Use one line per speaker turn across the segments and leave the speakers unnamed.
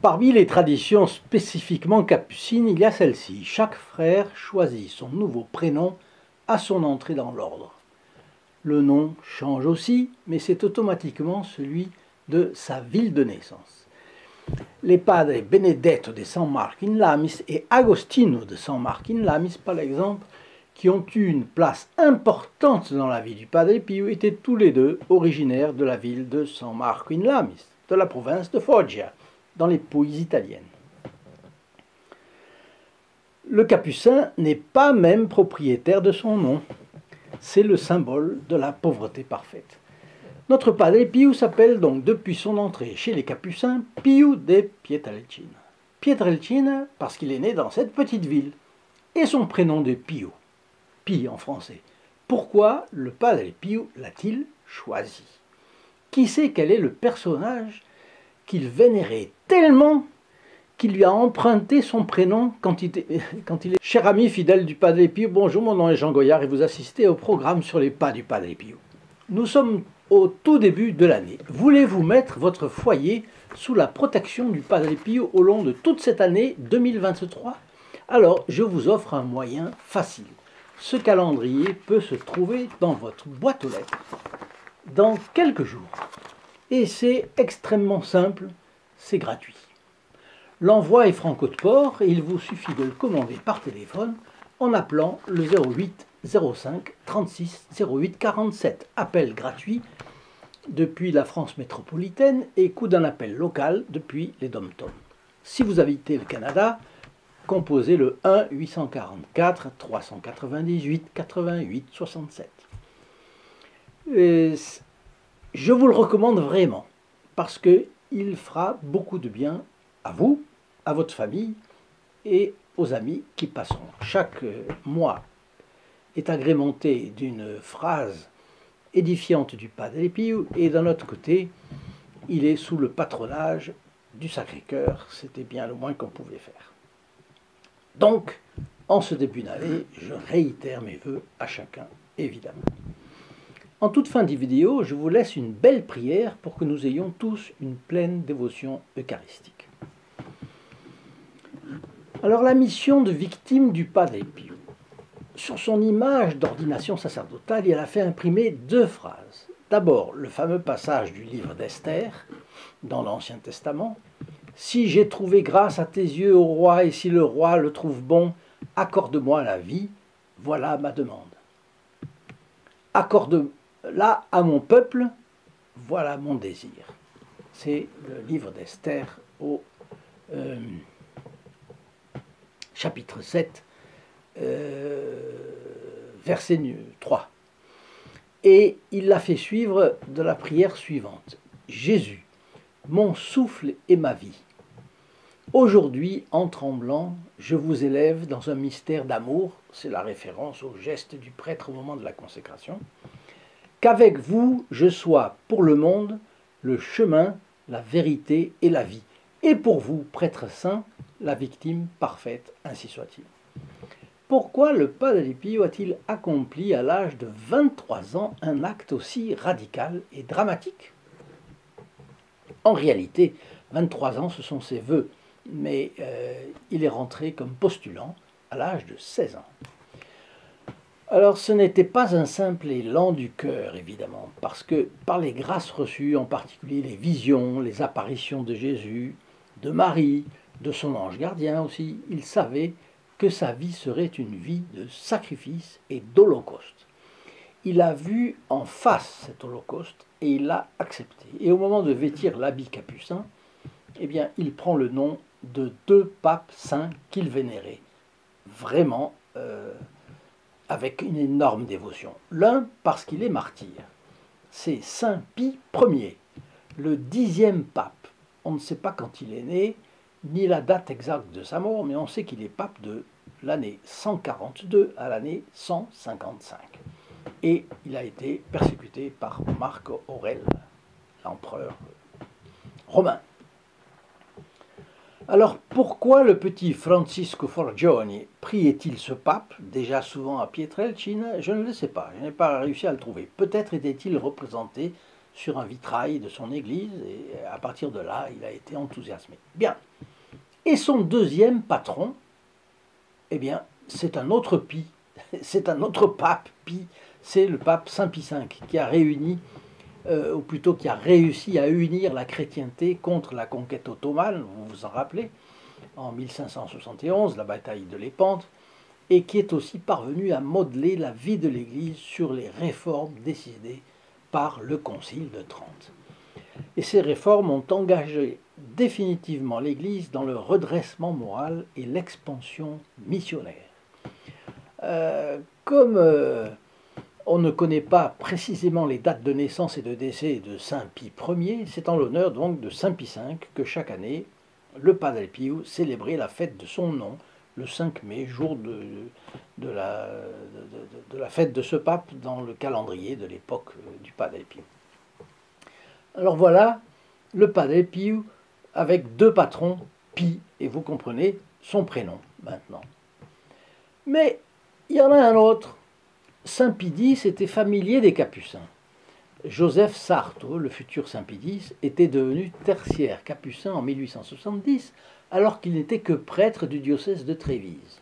Parmi les traditions spécifiquement capucines, il y a celle-ci. Chaque frère choisit son nouveau prénom à son entrée dans l'ordre. Le nom change aussi, mais c'est automatiquement celui de sa ville de naissance. Les padres Benedetto de San Marco in Lamis et Agostino de San Marco in Lamis, par exemple, qui ont eu une place importante dans la vie du Padre Pio, étaient tous les deux originaires de la ville de San Marco in Lamis, de la province de Foggia, dans les Pouilles italiennes. Le capucin n'est pas même propriétaire de son nom. C'est le symbole de la pauvreté parfaite. Notre Padre Pio s'appelle donc depuis son entrée chez les capucins Pio de Pietrelcina. Pietrelcina parce qu'il est né dans cette petite ville. Et son prénom de Pio. Pi en français. Pourquoi le Padre Pio l'a-t-il choisi? Qui sait quel est le personnage qu'il vénérait tellement qu'il lui a emprunté son prénom quand il est... Cher ami fidèle du Padre Pio, bonjour, mon nom est Jean Goyard et vous assistez au programme sur les pas du Padre Pio. Nous sommes au tout début de l'année. Voulez-vous mettre votre foyer sous la protection du Padre Pio au long de toute cette année 2023? Alors, je vous offre un moyen facile. Ce calendrier peut se trouver dans votre boîte aux lettres dans quelques jours. Et c'est extrêmement simple, c'est gratuit. L'envoi est franco de port et il vous suffit de le commander par téléphone en appelant le 08 05 36 08 47. Appel gratuit depuis la France métropolitaine et coût d'un appel local depuis les dom-toms. Si vous habitez le Canada, composez le 1 844 398 88 67. Je vous le recommande vraiment parce qu'il fera beaucoup de bien à vous, à votre famille et aux amis qui passeront. Chaque mois est agrémenté d'une phrase édifiante du Padre Pio et d'un autre côté, il est sous le patronage du Sacré-Cœur. C'était bien le moins qu'on pouvait faire. Donc, en ce début d'année, je réitère mes vœux à chacun, évidemment. En toute fin de vidéo, je vous laisse une belle prière pour que nous ayons tous une pleine dévotion eucharistique. Alors, la mission de victime du Padre Pio. Sur son image d'ordination sacerdotale, il a fait imprimer deux phrases. D'abord, le fameux passage du livre d'Esther, dans l'Ancien Testament. « Si j'ai trouvé grâce à tes yeux, ô roi, et si le roi le trouve bon, accorde-moi la vie, voilà ma demande. Accorde-la à mon peuple, voilà mon désir. » C'est le livre d'Esther au chapitre 7, verset 3. Et il l'a fait suivre de la prière suivante. « Jésus, mon souffle et ma vie. Aujourd'hui, en tremblant, je vous élève dans un mystère d'amour, c'est la référence au geste du prêtre au moment de la consécration, qu'avec vous, je sois pour le monde le chemin, la vérité et la vie, et pour vous, prêtre saint, la victime parfaite, ainsi soit-il. » Pourquoi le Padre Pio a-t-il accompli à l'âge de 23 ans un acte aussi radical et dramatique? En réalité, 23 ans, ce sont ses vœux, mais il est rentré comme postulant à l'âge de 16 ans. Alors ce n'était pas un simple élan du cœur, évidemment, parce que par les grâces reçues, en particulier les visions, les apparitions de Jésus, de Marie, de son ange gardien aussi, il savait que sa vie serait une vie de sacrifice et d'holocauste. Il a vu en face cet holocauste et il l'a accepté. Et au moment de vêtir l'habit capucin, eh bien, il prend le nom de deux papes saints qu'il vénérait, vraiment avec une énorme dévotion. L'un parce qu'il est martyr, c'est Saint Pie Ier, le 10e pape. On ne sait pas quand il est né, ni la date exacte de sa mort, mais on sait qu'il est pape de l'année 142 à l'année 155. Et il a été persécuté par Marc Aurèle, l'empereur romain. Alors pourquoi le petit Francisco Forgione priait-il ce pape, déjà souvent à Pietrelcina? Je ne le sais pas, je n'ai pas réussi à le trouver. Peut-être était-il représenté sur un vitrail de son église, et à partir de là, il a été enthousiasmé. Bien. Et son deuxième patron, eh bien, c'est un autre Pie, c'est un autre pape Pie, c'est le pape Saint Pie V, qui a réuni, ou plutôt qui a réussi à unir la chrétienté contre la conquête ottomane, vous vous en rappelez, en 1571, la bataille de Lépante, et qui est aussi parvenu à modeler la vie de l'Église sur les réformes décidées par le Concile de Trente. Et ces réformes ont engagé définitivement l'Église dans le redressement moral et l'expansion missionnaire. Comme on ne connaît pas précisément les dates de naissance et de décès de Saint Pie Ier, c'est en l'honneur donc de Saint Pie V que chaque année, le Padre Pio célébrait la fête de son nom, le 5 mai, jour de la fête de ce pape dans le calendrier de l'époque du Padre Pio. Alors voilà, le Padre Pio avec deux patrons, Pie, et vous comprenez son prénom maintenant. Mais il y en a un autre. Saint Pie X était familier des Capucins. Joseph Sarto, le futur Saint Pie X, était devenu tertiaire capucin en 1870, alors qu'il n'était que prêtre du diocèse de Trévise.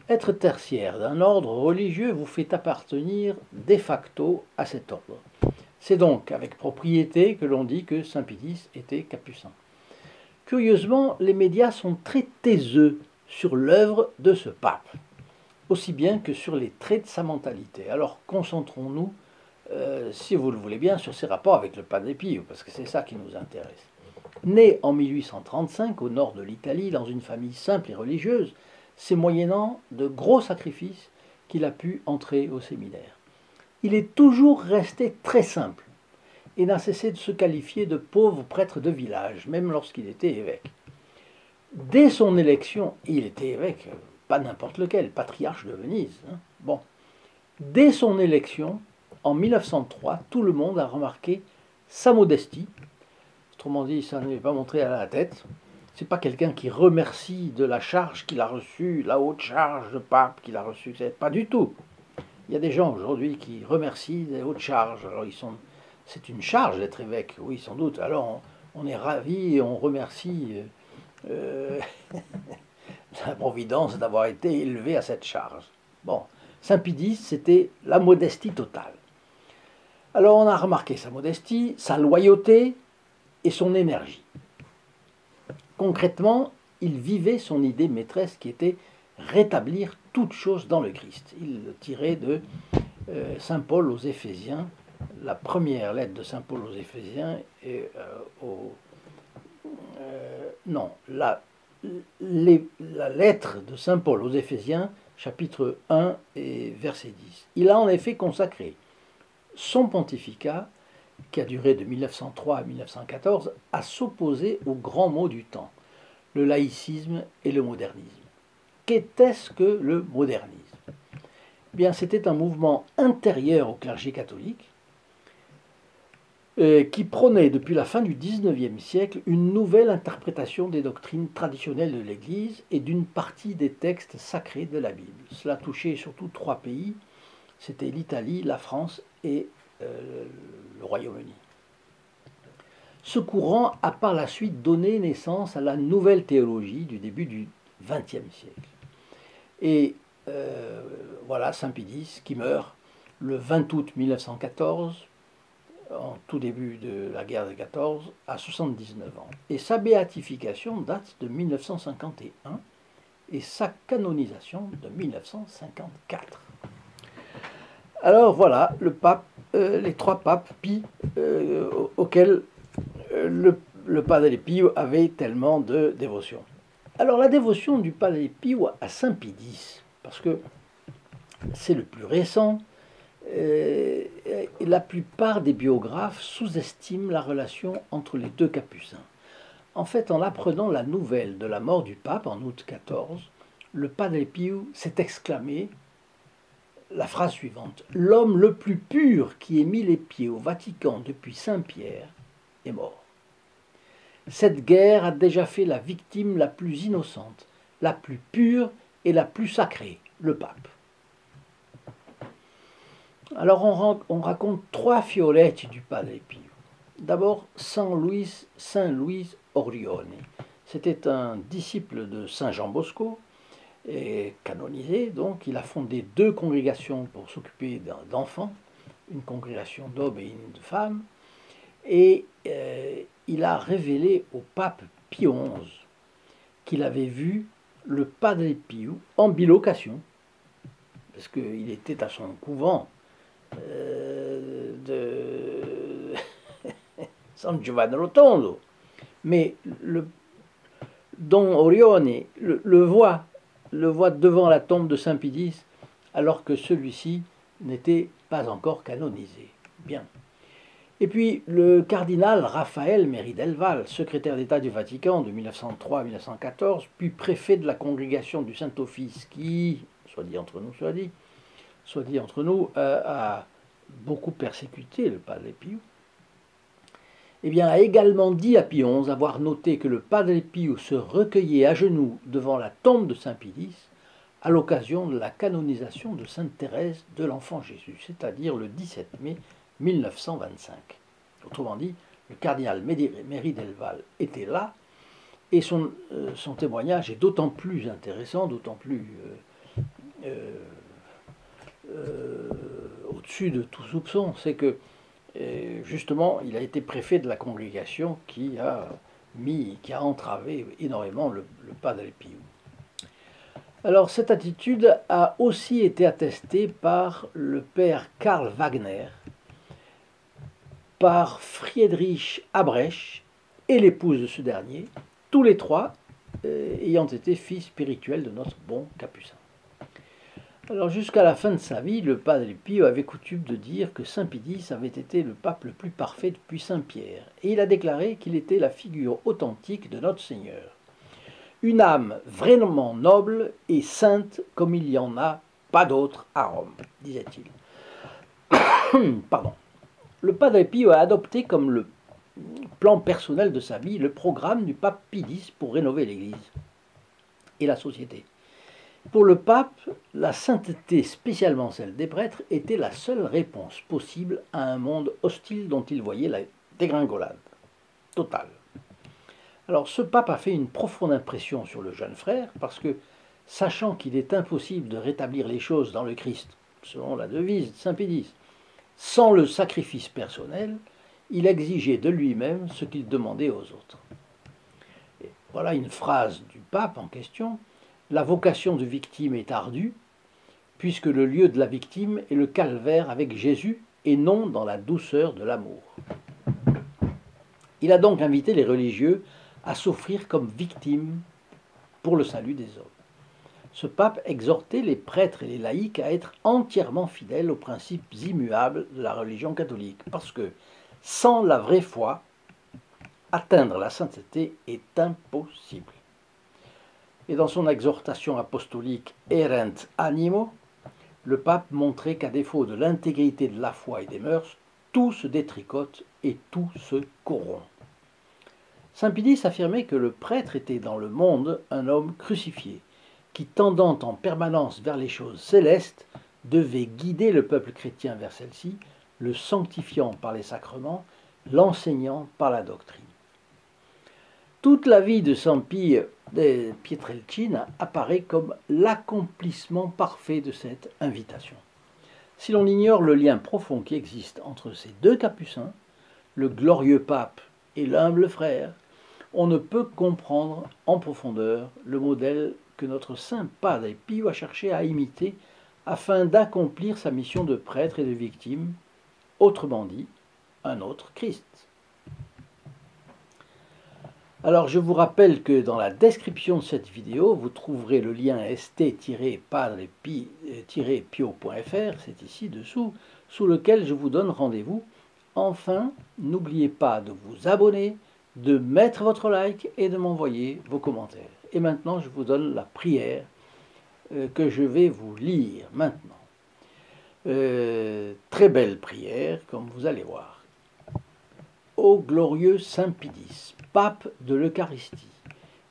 Être tertiaire d'un ordre religieux vous fait appartenir de facto à cet ordre. C'est donc avec propriété que l'on dit que Saint Pie X était capucin. Curieusement, les médias sont très taiseux sur l'œuvre de ce pape, aussi bien que sur les traits de sa mentalité. Alors concentrons-nous, si vous le voulez bien, sur ses rapports avec le Padre Pio, parce que c'est ça qui nous intéresse. Né en 1835 au nord de l'Italie, dans une famille simple et religieuse, c'est moyennant de gros sacrifices qu'il a pu entrer au séminaire. Il est toujours resté très simple et n'a cessé de se qualifier de pauvre prêtre de village, même lorsqu'il était évêque. Dès son élection, il était évêque, pas n'importe lequel, patriarche de Venise. Bon. Dès son élection, en 1903, tout le monde a remarqué sa modestie. Autrement dit, ça ne lui est pas montré à la tête. C'est pas quelqu'un qui remercie de la charge qu'il a reçue, la haute charge de pape qu'il a reçue. Pas du tout. Il y a des gens aujourd'hui qui remercient des hautes charges. Alors c'est une charge d'être évêque, oui, sans doute. Alors on est ravi et on remercie la Providence d'avoir été élevé à cette charge. Bon, Saint Pie X, c'était la modestie totale. Alors on a remarqué sa modestie, sa loyauté et son énergie. Concrètement, il vivait son idée maîtresse qui était rétablir toute chose dans le Christ. Il tirait de Saint Paul aux Éphésiens, la première lettre de Saint Paul aux Éphésiens, et la lettre de Saint Paul aux Éphésiens, chapitre 1 et verset 10. Il a en effet consacré son pontificat, qui a duré de 1903 à 1914, à s'opposer aux grands maux du temps, le laïcisme et le modernisme. Qu'était-ce que le modernisme ? Eh bien, c'était un mouvement intérieur au clergé catholique qui prônait depuis la fin du XIXe siècle une nouvelle interprétation des doctrines traditionnelles de l'Église et d'une partie des textes sacrés de la Bible. Cela touchait surtout trois pays, c'était l'Italie, la France et le Royaume-Uni. Ce courant a par la suite donné naissance à la nouvelle théologie du début du XXe siècle. Et voilà Saint Pie X qui meurt le 20 août 1914, en tout début de la guerre de 14, à 79 ans. Et sa béatification date de 1951 et sa canonisation de 1954. Alors voilà les trois papes Pie auxquels le Padre Pio avait tellement de dévotion. Alors la dévotion du Padre Pio à Saint Pie X, parce que c'est le plus récent, la plupart des biographes sous-estiment la relation entre les deux capucins. En fait, en apprenant la nouvelle de la mort du pape en août 14, le Padre Pio s'est exclamé la phrase suivante: « L'homme le plus pur qui ait mis les pieds au Vatican depuis Saint-Pierre est mort. Cette guerre a déjà fait la victime la plus innocente, la plus pure et la plus sacrée, le pape. » Alors on raconte trois fioletti du Padre Pio. D'abord, Saint Louis Orione. C'était un disciple de Saint Jean Bosco, et canonisé, donc il a fondé 2 congrégations pour s'occuper d'enfants, une congrégation d'hommes et une de femmes, et il a révélé au pape Pie XI qu'il avait vu le Padre Pio en bilocation, parce qu'il était à son couvent de San Giovanni Rotondo. Mais Don Orione le voit devant la tombe de Saint Pie X, alors que celui-ci n'était pas encore canonisé. Bien. Et puis le cardinal Raphaël Méry del Val, secrétaire d'État du Vatican de 1903 à 1914, puis préfet de la congrégation du Saint-Office, qui, soit dit entre nous, a beaucoup persécuté le Padre Pio, eh bien, a également dit à Pie XI avoir noté que le Padre Pio se recueillait à genoux devant la tombe de Saint Pie X à l'occasion de la canonisation de Sainte Thérèse de l'Enfant Jésus, c'est-à-dire le 17 mai 1925. Autrement dit, le cardinal Méry del Val était là, et son témoignage est d'autant plus intéressant, d'autant plus au-dessus de tout soupçon, c'est que justement, il a été préfet de la congrégation qui a entravé énormément le Padre Pio. Alors, cette attitude a aussi été attestée par le père Karl Wagner, par Friedrich Habrecht et l'épouse de ce dernier, tous les 3 ayant été fils spirituels de notre bon Capucin. Alors jusqu'à la fin de sa vie, le Padre Pio avait coutume de dire que Saint Pie X avait été le pape le plus parfait depuis Saint Pierre, et il a déclaré qu'il était la figure authentique de notre Seigneur. Une âme vraiment noble et sainte comme il n'y en a pas d'autre à Rome, disait-il. Pardon. Le Padre Pio a adopté comme le plan personnel de sa vie le programme du pape Pie X pour rénover l'Église et la société. Pour le pape, la sainteté, spécialement celle des prêtres, était la seule réponse possible à un monde hostile dont il voyait la dégringolade totale. Alors ce pape a fait une profonde impression sur le jeune frère parce que, sachant qu'il est impossible de rétablir les choses dans le Christ, selon la devise de Saint Pie X, sans le sacrifice personnel, il exigeait de lui-même ce qu'il demandait aux autres. Et voilà une phrase du pape en question. La vocation de victime est ardue, puisque le lieu de la victime est le calvaire avec Jésus et non dans la douceur de l'amour. Il a donc invité les religieux à s'offrir comme victimes pour le salut des hommes. Ce pape exhortait les prêtres et les laïcs à être entièrement fidèles aux principes immuables de la religion catholique, parce que sans la vraie foi, atteindre la sainteté est impossible. Et dans son exhortation apostolique Erent Animo, le pape montrait qu'à défaut de l'intégrité de la foi et des mœurs, tout se détricote et tout se corrompt. Saint Pie X affirmait que le prêtre était dans le monde un homme crucifié, qui, tendant en permanence vers les choses célestes, devait guider le peuple chrétien vers celles-ci, le sanctifiant par les sacrements, l'enseignant par la doctrine. Toute la vie de Saint Pie de Pietrelcina apparaît comme l'accomplissement parfait de cette invitation. Si l'on ignore le lien profond qui existe entre ces 2 capucins, le glorieux pape et l'humble frère, on ne peut comprendre en profondeur le modèle que notre saint Padre Pio a cherché à imiter afin d'accomplir sa mission de prêtre et de victime, autrement dit, un autre Christ. Alors je vous rappelle que dans la description de cette vidéo, vous trouverez le lien st-padre-pio.fr, c'est ici dessous, sous lequel je vous donne rendez-vous. Enfin, n'oubliez pas de vous abonner, de mettre votre like et de m'envoyer vos commentaires. Et maintenant, je vous donne la prière que je vais vous lire maintenant. Très belle prière, comme vous allez voir. Ô glorieux Saint Pie X, pape de l'Eucharistie,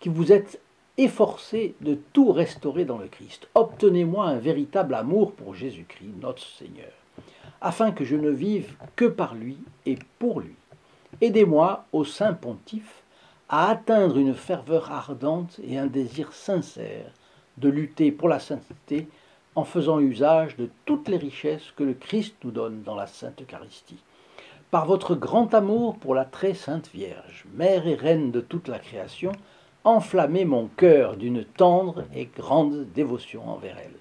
qui vous êtes efforcé de tout restaurer dans le Christ, obtenez-moi un véritable amour pour Jésus-Christ, notre Seigneur, afin que je ne vive que par lui et pour lui, Aidez-moi, ô Saint Pontife, à atteindre une ferveur ardente et un désir sincère de lutter pour la sainteté en faisant usage de toutes les richesses que le Christ nous donne dans la Sainte Eucharistie. Par votre grand amour pour la très sainte Vierge, Mère et Reine de toute la création, enflammez mon cœur d'une tendre et grande dévotion envers elle.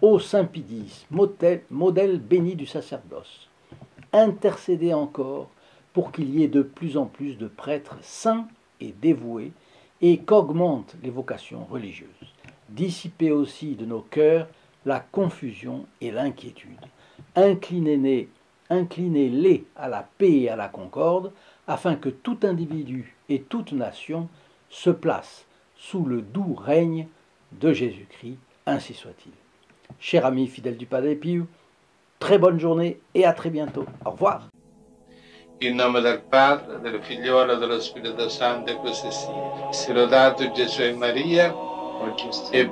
Ô Saint Pidis, modèle béni du sacerdoce, intercédez encore pour qu'il y ait de plus en plus de prêtres saints et dévoués et qu'augmentent les vocations religieuses. Dissipez aussi de nos cœurs la confusion et l'inquiétude. Inclinez-les à la paix et à la concorde, afin que tout individu et toute nation se place sous le doux règne de Jésus-Christ, ainsi soit-il. Chers amis fidèles du Padre Pio, très bonne journée et à très bientôt. Au revoir.
In nome del Padre, del Figliolo e dello Spirito Santo, e così sia. Sia lodato Gesù e Maria, e